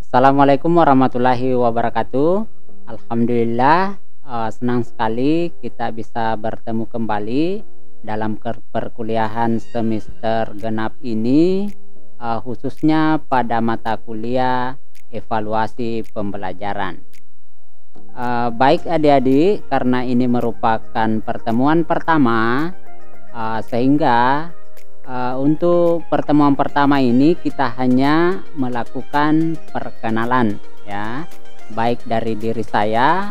Assalamualaikum warahmatullahi wabarakatuh. Alhamdulillah, senang sekali kita bisa bertemu kembali dalam perkuliahan semester genap ini, khususnya pada mata kuliah evaluasi pembelajaran. Baik adik-adik, karena ini merupakan pertemuan pertama, sehingga untuk pertemuan pertama ini kita hanya melakukan perkenalan ya, baik dari diri saya,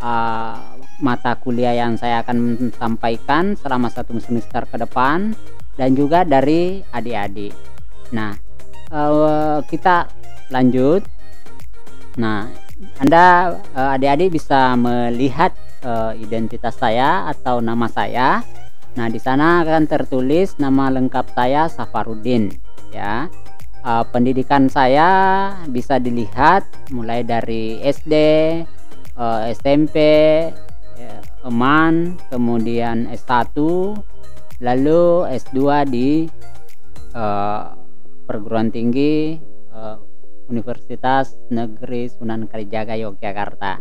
uh, mata kuliah yang saya akan sampaikan selama satu semester ke depan, dan juga dari adik-adik. Nah, kita lanjut. Nah, Anda adik-adik bisa melihat identitas saya atau nama saya. Nah, di sana akan tertulis nama lengkap saya Safarudin ya. Pendidikan saya bisa dilihat mulai dari SD, SMP, EMAN, kemudian S1, lalu S2 di perguruan tinggi Universitas Negeri Sunan Kalijaga Yogyakarta.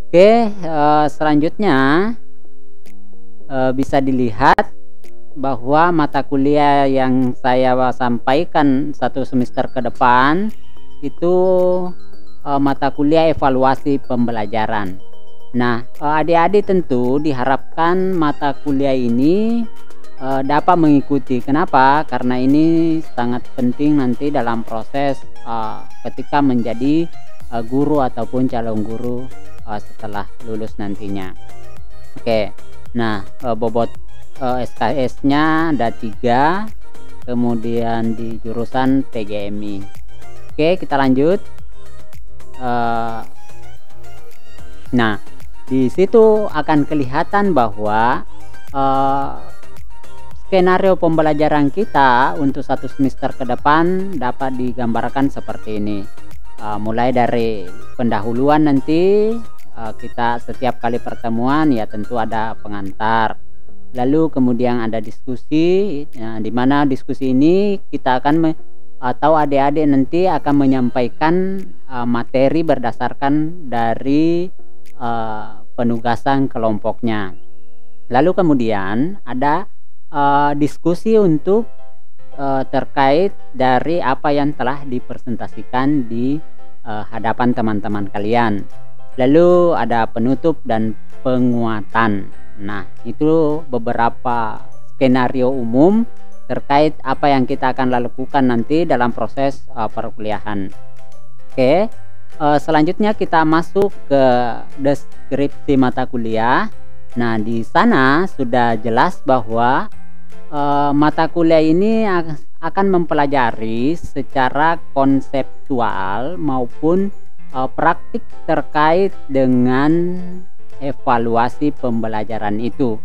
Oke, selanjutnya bisa dilihat bahwa mata kuliah yang saya sampaikan satu semester ke depan itu mata kuliah evaluasi pembelajaran. Nah, adik-adik tentu diharapkan mata kuliah ini dapat mengikuti. Kenapa? Karena ini sangat penting nanti dalam proses ketika menjadi guru ataupun calon guru setelah lulus nantinya. Oke. Nah, bobot SKS-nya ada 3, kemudian di jurusan PGMI. Oke, kita lanjut. Nah, di situ akan kelihatan bahwa skenario pembelajaran kita untuk satu semester ke depan dapat digambarkan seperti ini. Mulai dari pendahuluan nanti. Kita setiap kali pertemuan ya tentu ada pengantar, lalu kemudian ada diskusi, di mana diskusi ini kita akan atau adik-adik nanti akan menyampaikan materi berdasarkan dari penugasan kelompoknya. Lalu kemudian ada diskusi untuk terkait dari apa yang telah dipresentasikan di hadapan teman-teman kalian. Lalu ada penutup dan penguatan. Nah, itu beberapa skenario umum terkait apa yang kita akan lakukan nanti dalam proses perkuliahan. Oke, selanjutnya kita masuk ke deskripsi mata kuliah. Nah, di sana sudah jelas bahwa mata kuliah ini akan mempelajari secara konseptual maupun praktik terkait dengan evaluasi pembelajaran itu.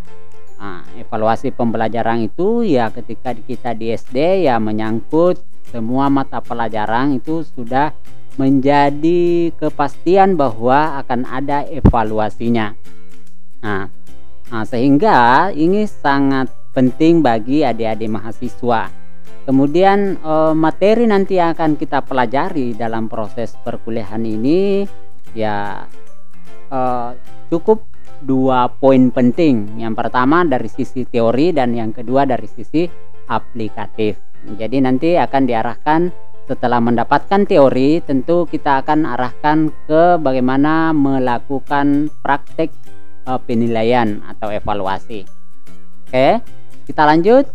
Evaluasi pembelajaran itu ya ketika kita di SD ya menyangkut semua mata pelajaran itu sudah menjadi kepastian bahwa akan ada evaluasinya. Sehingga ini sangat penting bagi adik-adik mahasiswa. Kemudian materi nanti yang akan kita pelajari dalam proses perkuliahan ini ya cukup 2 poin penting. Yang pertama dari sisi teori dan yang kedua dari sisi aplikatif. Jadi nanti akan diarahkan setelah mendapatkan teori, tentu kita akan arahkan ke bagaimana melakukan praktek penilaian atau evaluasi. Oke, kita lanjut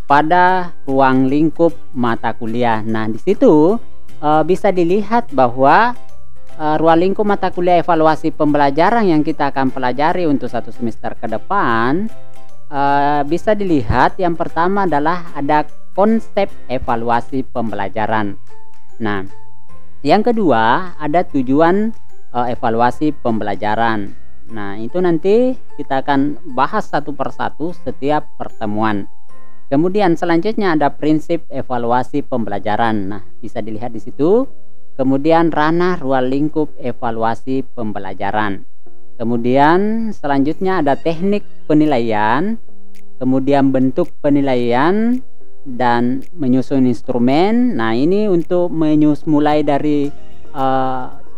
pada ruang lingkup mata kuliah. Nah, di situ bisa dilihat bahwa ruang lingkup mata kuliah evaluasi pembelajaran yang kita akan pelajari untuk satu semester ke depan bisa dilihat yang pertama adalah ada konsep evaluasi pembelajaran. Nah, yang kedua ada tujuan evaluasi pembelajaran. Nah, itu nanti kita akan bahas satu persatu setiap pertemuan. Kemudian selanjutnya ada prinsip evaluasi pembelajaran. Nah, bisa dilihat di situ. Kemudian ranah ruang lingkup evaluasi pembelajaran. Kemudian selanjutnya ada teknik penilaian, kemudian bentuk penilaian, dan menyusun instrumen. Nah, ini untuk mulai dari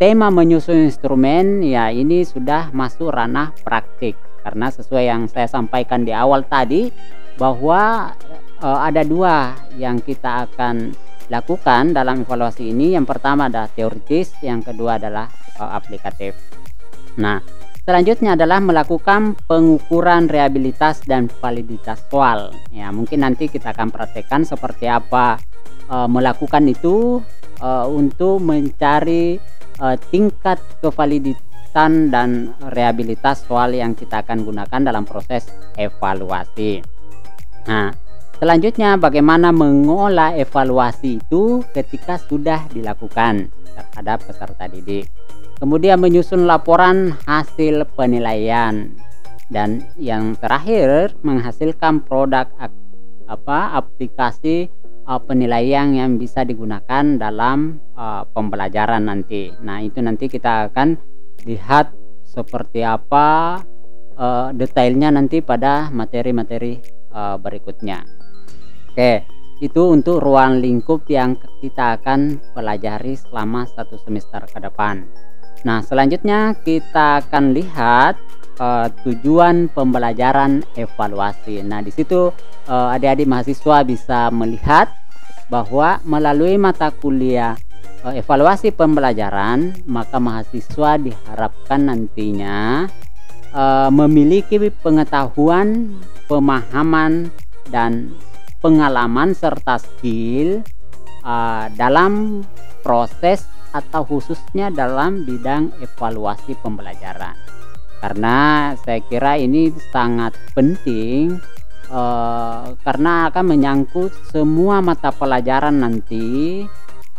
tema menyusun instrumen, ya ini sudah masuk ranah praktik. Karena sesuai yang saya sampaikan di awal tadi, bahwa ada dua yang kita akan lakukan dalam evaluasi ini. Yang pertama adalah teoritis, yang kedua adalah aplikatif. Nah, selanjutnya adalah melakukan pengukuran reliabilitas dan validitas soal. Ya, mungkin nanti kita akan praktekkan seperti apa melakukan itu untuk mencari tingkat kevaliditasan dan reliabilitas soal yang kita akan gunakan dalam proses evaluasi. Nah, selanjutnya bagaimana mengolah evaluasi itu ketika sudah dilakukan terhadap peserta didik. Kemudian menyusun laporan hasil penilaian, dan yang terakhir menghasilkan produk aplikasi penilaian yang bisa digunakan dalam pembelajaran nanti. Nah, itu nanti kita akan lihat seperti apa detailnya nanti pada materi-materi berikutnya. Oke, itu untuk ruang lingkup yang kita akan pelajari selama 1 semester ke depan. Nah, selanjutnya kita akan lihat tujuan pembelajaran evaluasi. Nah, di situ adik-adik mahasiswa bisa melihat bahwa melalui mata kuliah evaluasi pembelajaran, maka mahasiswa diharapkan nantinya memiliki pengetahuan, pemahaman, dan pengalaman serta skill dalam proses atau khususnya dalam bidang evaluasi pembelajaran. Karena saya kira ini sangat penting karena akan menyangkut semua mata pelajaran nanti.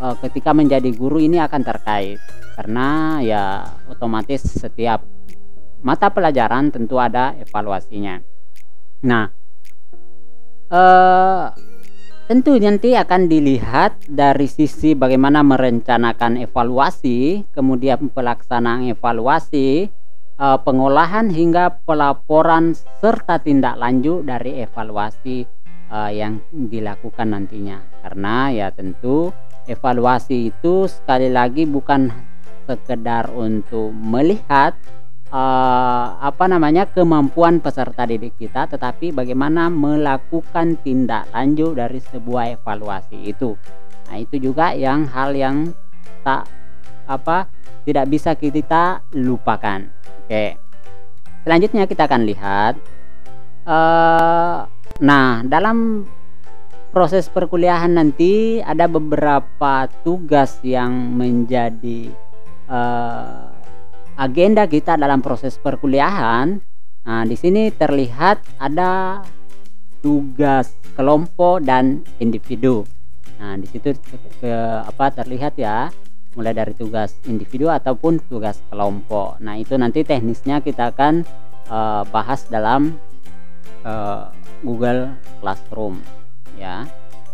Ketika menjadi guru ini akan terkait, karena ya otomatis setiap mata pelajaran tentu ada evaluasinya. Nah, tentu nanti akan dilihat dari sisi bagaimana merencanakan evaluasi, kemudian pelaksanaan evaluasi, pengolahan hingga pelaporan serta tindak lanjut dari evaluasi yang dilakukan nantinya. Karena ya tentu evaluasi itu sekali lagi bukan sekedar untuk melihat kemampuan peserta didik kita, tetapi bagaimana melakukan tindak lanjut dari sebuah evaluasi itu. Nah, itu juga hal yang tidak bisa kita lupakan. Oke, selanjutnya kita akan lihat nah, dalam proses perkuliahan nanti ada beberapa tugas yang menjadi agenda kita dalam proses perkuliahan. Nah, di sini terlihat ada tugas kelompok dan individu. Nah, di situ terlihat ya, mulai dari tugas individu ataupun tugas kelompok. Nah, itu nanti teknisnya kita akan bahas dalam Google Classroom ya.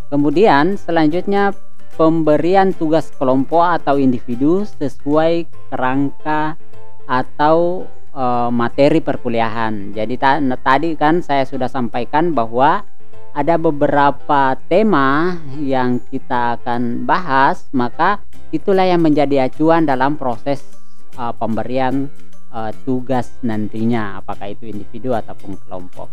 Kemudian selanjutnya pemberian tugas kelompok atau individu sesuai kerangka atau materi perkuliahan. Jadi tadi kan saya sudah sampaikan bahwa ada beberapa tema yang kita akan bahas, maka itulah yang menjadi acuan dalam proses pemberian tugas nantinya, apakah itu individu ataupun kelompok.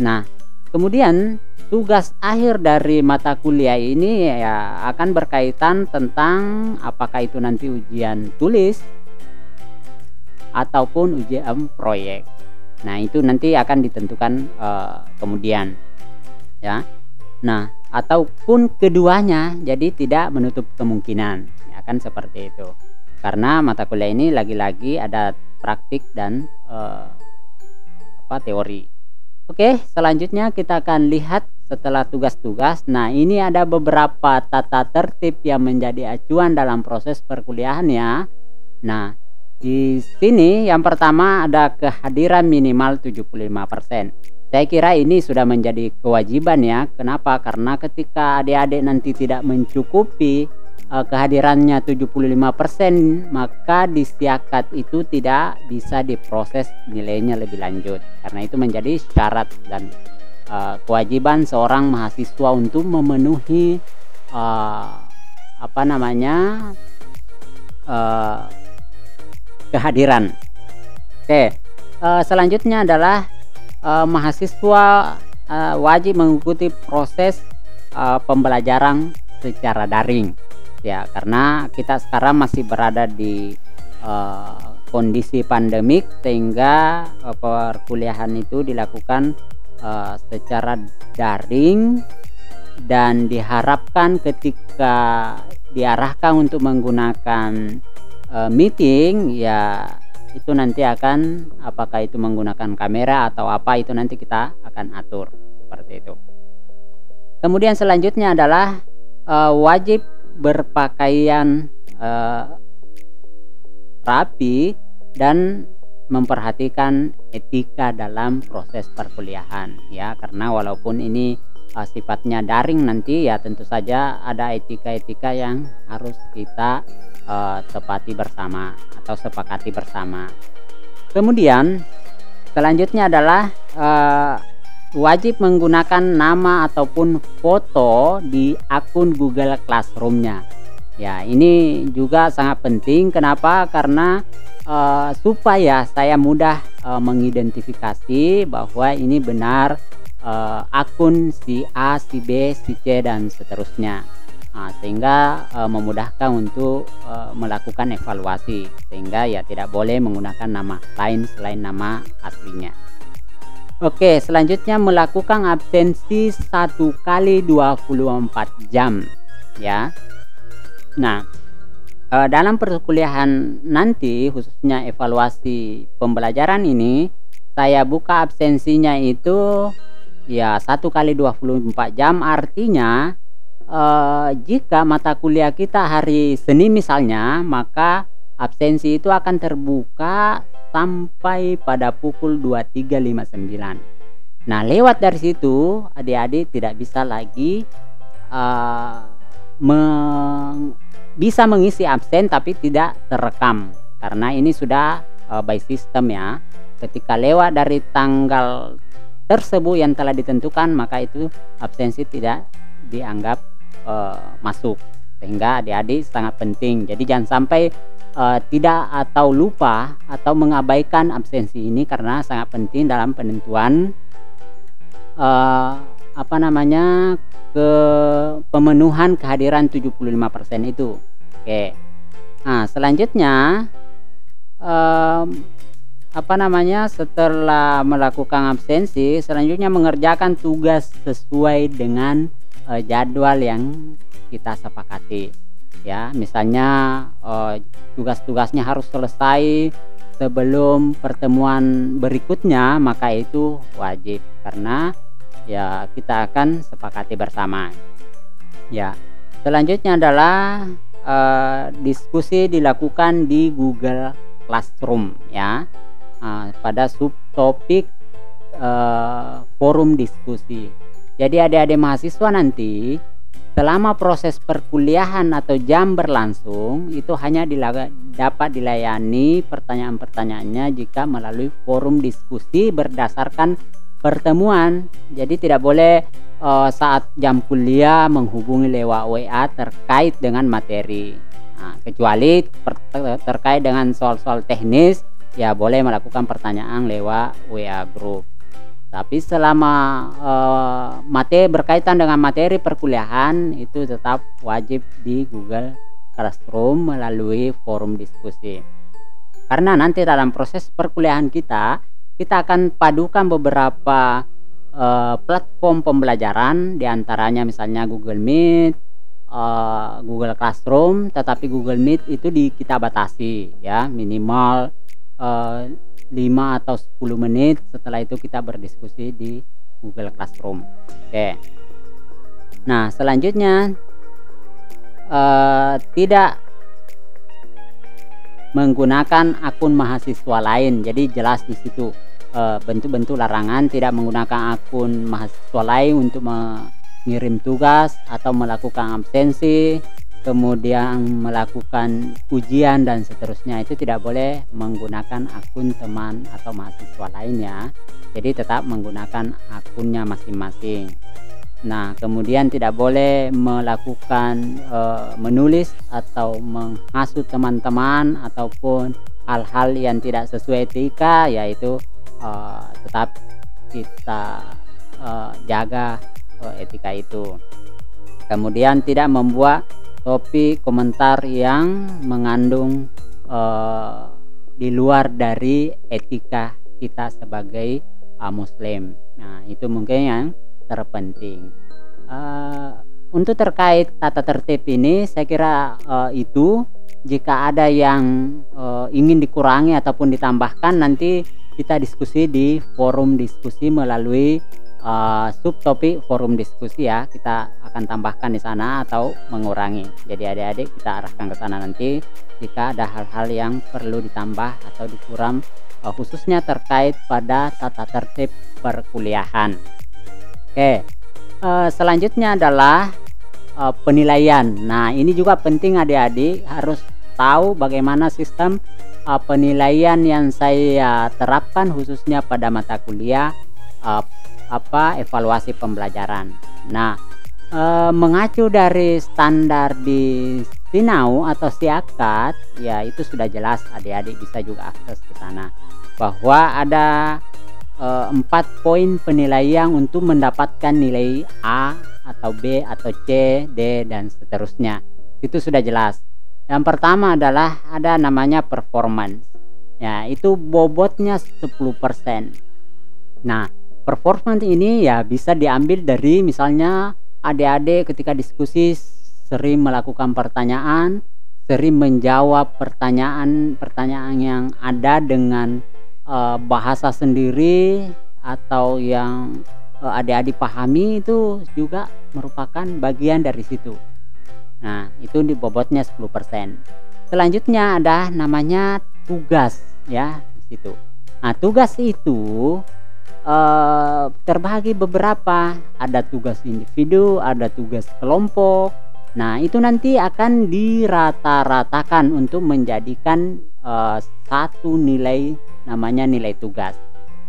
Nah, kemudian tugas akhir dari mata kuliah ini ya akan berkaitan tentang apakah itu nanti ujian tulis ataupun ujian proyek. Nah, itu nanti akan ditentukan kemudian ya. Nah, ataupun keduanya, jadi tidak menutup kemungkinan ya, kan seperti itu. Karena mata kuliah ini lagi-lagi ada praktik dan teori. Oke, selanjutnya kita akan lihat setelah tugas-tugas. Nah, ini ada beberapa tata tertib yang menjadi acuan dalam proses perkuliahan ya. Nah, di sini yang pertama ada kehadiran minimal 75%. Saya kira ini sudah menjadi kewajiban ya. Kenapa? Karena ketika adik-adik nanti tidak mencukupi kehadirannya 75%, maka di siakat itu tidak bisa diproses nilainya lebih lanjut. Karena itu menjadi syarat dan kewajiban seorang mahasiswa untuk memenuhi kehadiran. Oke, selanjutnya adalah mahasiswa wajib mengikuti proses pembelajaran secara daring, ya, karena kita sekarang masih berada di kondisi pandemik, sehingga perkuliahan itu dilakukan secara daring, dan diharapkan ketika diarahkan untuk menggunakan meeting, ya itu nanti akan, apakah itu menggunakan kamera atau apa, itu nanti kita akan atur seperti itu. Kemudian selanjutnya adalah wajib berpakaian rapi dan memperhatikan etika dalam proses perkuliahan, ya, karena walaupun ini sifatnya daring nanti, ya tentu saja ada etika-etika yang harus kita tepati bersama atau sepakati bersama. Kemudian selanjutnya adalah wajib menggunakan nama ataupun foto di akun Google Classroom-nya. Ya, ini juga sangat penting. Kenapa? Karena supaya saya mudah mengidentifikasi bahwa ini benar akun si A, si B, si C, dan seterusnya. Sehingga memudahkan untuk melakukan evaluasi, sehingga ya tidak boleh menggunakan nama lain selain nama aslinya. Oke, selanjutnya melakukan absensi 1 kali 24 jam, ya. Nah, dalam perkuliahan nanti, khususnya evaluasi pembelajaran ini, saya buka absensinya itu ya 1 kali 24 jam. Artinya jika mata kuliah kita hari Senin misalnya, maka absensi itu akan terbuka sampai pada pukul 23.59. Nah, lewat dari situ adik-adik tidak bisa lagi bisa mengisi absen tapi tidak terekam, karena ini sudah by system, ya. Ketika lewat dari tanggal tersebut yang telah ditentukan, maka itu absensi tidak dianggap masuk, sehingga adik-adik sangat penting. Jadi jangan sampai tidak atau lupa atau mengabaikan absensi ini, karena sangat penting dalam penentuan pemenuhan kehadiran 75% itu. Oke. Nah, selanjutnya setelah melakukan absensi, selanjutnya mengerjakan tugas sesuai dengan jadwal yang kita sepakati, ya. Misalnya tugas-tugasnya harus selesai sebelum pertemuan berikutnya, maka itu wajib, karena ya kita akan sepakati bersama, ya. Selanjutnya adalah diskusi dilakukan di Google Classroom, ya, pada subtopik forum diskusi. Jadi adik-adik mahasiswa nanti selama proses perkuliahan atau jam berlangsung itu hanya dapat dilayani pertanyaan-pertanyaannya jika melalui forum diskusi berdasarkan pertemuan. Jadi tidak boleh saat jam kuliah menghubungi lewat WA terkait dengan materi. Nah, kecuali terkait dengan soal-soal teknis, ya boleh melakukan pertanyaan lewat WA group. Tapi selama materi berkaitan dengan materi perkuliahan itu tetap wajib di Google Classroom melalui forum diskusi. Karena nanti dalam proses perkuliahan kita akan padukan beberapa platform pembelajaran, diantaranya misalnya Google Meet, Google Classroom. Tetapi Google Meet itu kita batasi, ya, minimal 5 atau 10 menit. Setelah itu kita berdiskusi di Google Classroom. Oke. Nah, selanjutnya tidak menggunakan akun mahasiswa lain. Jadi jelas di situ bentuk-bentuk larangan tidak menggunakan akun mahasiswa lain untuk mengirim tugas atau melakukan absensi. kemudian melakukan ujian dan seterusnya, itu tidak boleh menggunakan akun teman atau mahasiswa lainnya. Jadi tetap menggunakan akunnya masing-masing. Nah, kemudian tidak boleh melakukan menulis atau menghasut teman-teman ataupun hal-hal yang tidak sesuai etika, yaitu tetap kita jaga etika itu. Kemudian tidak membuat topik komentar yang mengandung di luar dari etika kita sebagai muslim. Nah, itu mungkin yang terpenting. Untuk terkait tata tertib ini, saya kira itu jika ada yang ingin dikurangi ataupun ditambahkan, nanti kita diskusi di forum diskusi melalui subtopik forum diskusi ya. Kita akan tambahkan di sana atau mengurangi. Jadi adik-adik kita arahkan ke sana nanti jika ada hal-hal yang perlu ditambah atau dikurang, khususnya terkait pada tata tertib perkuliahan. Oke, selanjutnya adalah penilaian. Nah, ini juga penting adik-adik harus tahu bagaimana sistem penilaian yang saya terapkan khususnya pada mata kuliah evaluasi pembelajaran. Nah, mengacu dari standar di Sinau atau Siakat, ya itu sudah jelas, adik-adik bisa juga akses ke sana bahwa ada 4 poin penilaian untuk mendapatkan nilai A atau B atau C, D dan seterusnya. Itu sudah jelas. Yang pertama adalah ada namanya performance. Ya, itu bobotnya 10%. Nah, performance ini ya bisa diambil dari misalnya adik-adik ketika diskusi sering melakukan pertanyaan, sering menjawab pertanyaan yang ada dengan bahasa sendiri atau yang adik-adik pahami, itu juga merupakan bagian dari situ. Nah, itu di bobotnya 10%. Selanjutnya ada namanya tugas ya di situ. Nah, tugas itu terbagi beberapa, ada tugas individu, ada tugas kelompok. Nah, itu nanti akan dirata-ratakan untuk menjadikan satu nilai, namanya nilai tugas.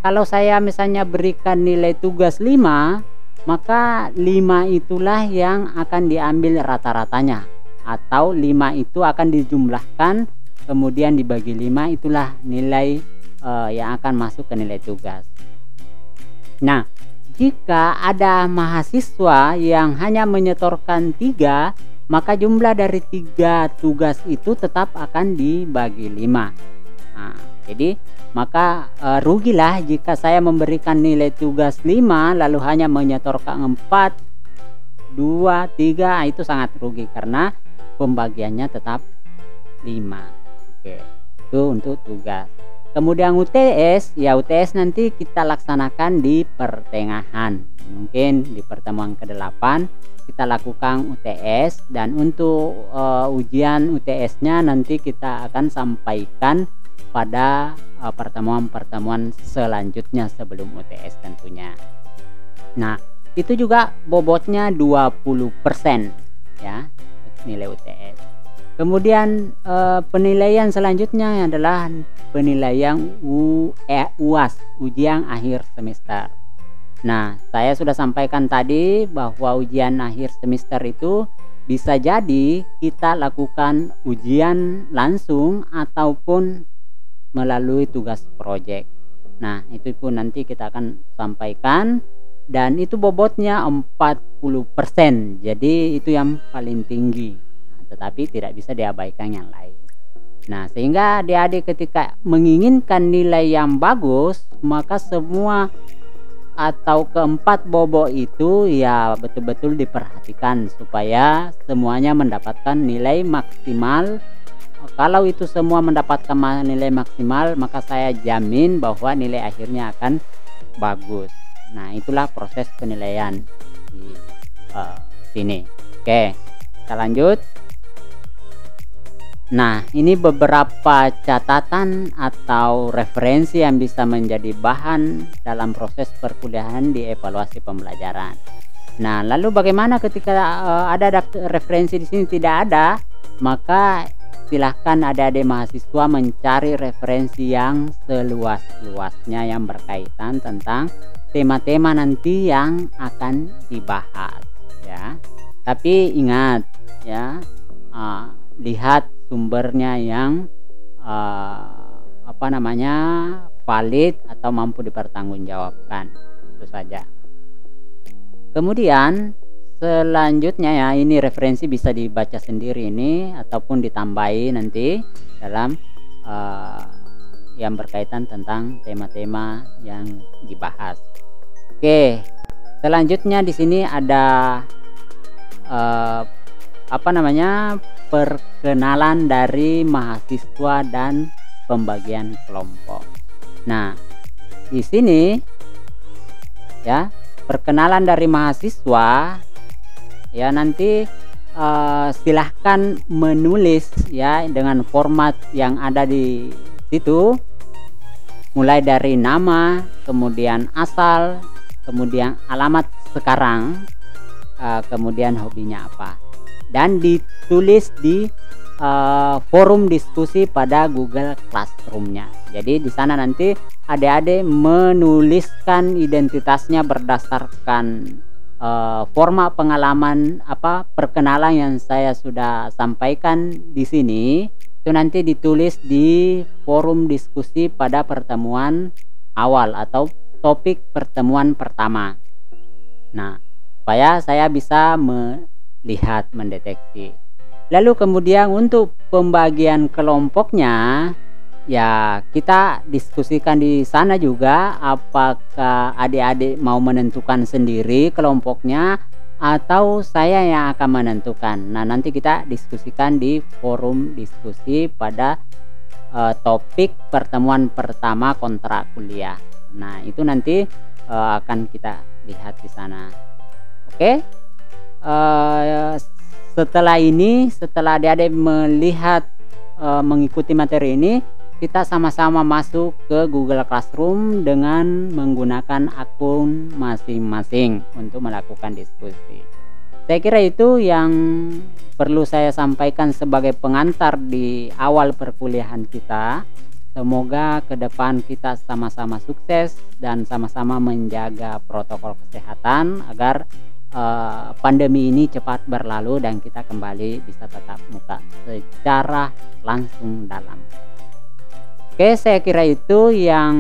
Kalau saya misalnya berikan nilai tugas 5, maka 5 itulah yang akan diambil rata-ratanya, atau 5 itu akan dijumlahkan kemudian dibagi 5, itulah nilai yang akan masuk ke nilai tugas. Nah, jika ada mahasiswa yang hanya menyetorkan 3, maka jumlah dari 3 tugas itu tetap akan dibagi 5. Nah, jadi maka rugilah jika saya memberikan nilai tugas 5 lalu hanya menyetorkan 4, 2, 3, itu sangat rugi karena pembagiannya tetap 5. Oke, itu untuk tugas. Kemudian UTS, ya UTS nanti kita laksanakan di pertengahan. Mungkin di pertemuan ke-8 kita lakukan UTS, dan untuk ujian UTS-nya nanti kita akan sampaikan pada pertemuan-pertemuan selanjutnya sebelum UTS tentunya. Nah, itu juga bobotnya 20% ya nilai UTS. Kemudian penilaian selanjutnya adalah penilaian UAS, ujian akhir semester. Nah, saya sudah sampaikan tadi bahwa ujian akhir semester itu bisa jadi kita lakukan ujian langsung ataupun melalui tugas proyek. Nah, itu pun nanti kita akan sampaikan, dan itu bobotnya 40%. Jadi itu yang paling tinggi. Nah, tetapi tidak bisa diabaikan yang lain. Nah, sehingga adik-adik ketika menginginkan nilai yang bagus, maka semua atau keempat bobot itu ya betul-betul diperhatikan supaya semuanya mendapatkan nilai maksimal. Kalau itu semua mendapatkan nilai maksimal, maka saya jamin bahwa nilai akhirnya akan bagus. Nah, itulah proses penilaian di sini. Oke, kita lanjut. Nah, ini beberapa catatan atau referensi yang bisa menjadi bahan dalam proses perkuliahan di evaluasi pembelajaran. Nah, lalu bagaimana ketika ada referensi di sini tidak ada, maka silahkan adik-adik mahasiswa mencari referensi yang seluas-luasnya yang berkaitan tentang tema-tema nanti yang akan dibahas, ya. Tapi ingat, ya, lihat sumbernya yang valid atau mampu dipertanggungjawabkan, itu saja. Kemudian selanjutnya, ya, ini referensi bisa dibaca sendiri ini ataupun ditambahi nanti dalam yang berkaitan tentang tema-tema yang dibahas. Oke, selanjutnya di sini ada perkenalan dari mahasiswa dan pembagian kelompok. Nah, di sini, ya, perkenalan dari mahasiswa, ya, nanti silahkan menulis, ya, dengan format yang ada di situ, mulai dari nama, kemudian asal, kemudian alamat sekarang, kemudian hobinya apa, dan ditulis di forum diskusi pada Google Classroom-nya. Jadi di sana nanti adik-adik menuliskan identitasnya berdasarkan format pengalaman perkenalan yang saya sudah sampaikan di sini. Itu nanti ditulis di forum diskusi pada pertemuan awal atau topik pertemuan pertama. Nah, supaya saya bisa melihat, mendeteksi. Lalu kemudian untuk pembagian kelompoknya, ya, kita diskusikan di sana juga apakah adik-adik mau menentukan sendiri kelompoknya atau saya yang akan menentukan. Nah, nanti kita diskusikan di forum diskusi pada topik pertemuan pertama kontrak kuliah. Nah, itu nanti akan kita lihat di sana. Oke. Setelah adik-adik melihat mengikuti materi ini, kita sama-sama masuk ke Google Classroom dengan menggunakan akun masing-masing untuk melakukan diskusi. Saya kira itu yang perlu saya sampaikan sebagai pengantar di awal perkuliahan kita. Semoga ke depan kita sama-sama sukses dan sama-sama menjaga protokol kesehatan agar pandemi ini cepat berlalu dan kita kembali bisa tatap muka secara langsung dalam. Oke, saya kira itu yang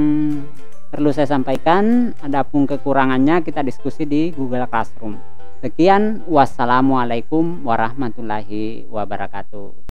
perlu saya sampaikan. Adapun kekurangannya kita diskusi di Google Classroom. Sekian, wassalamualaikum warahmatullahi wabarakatuh.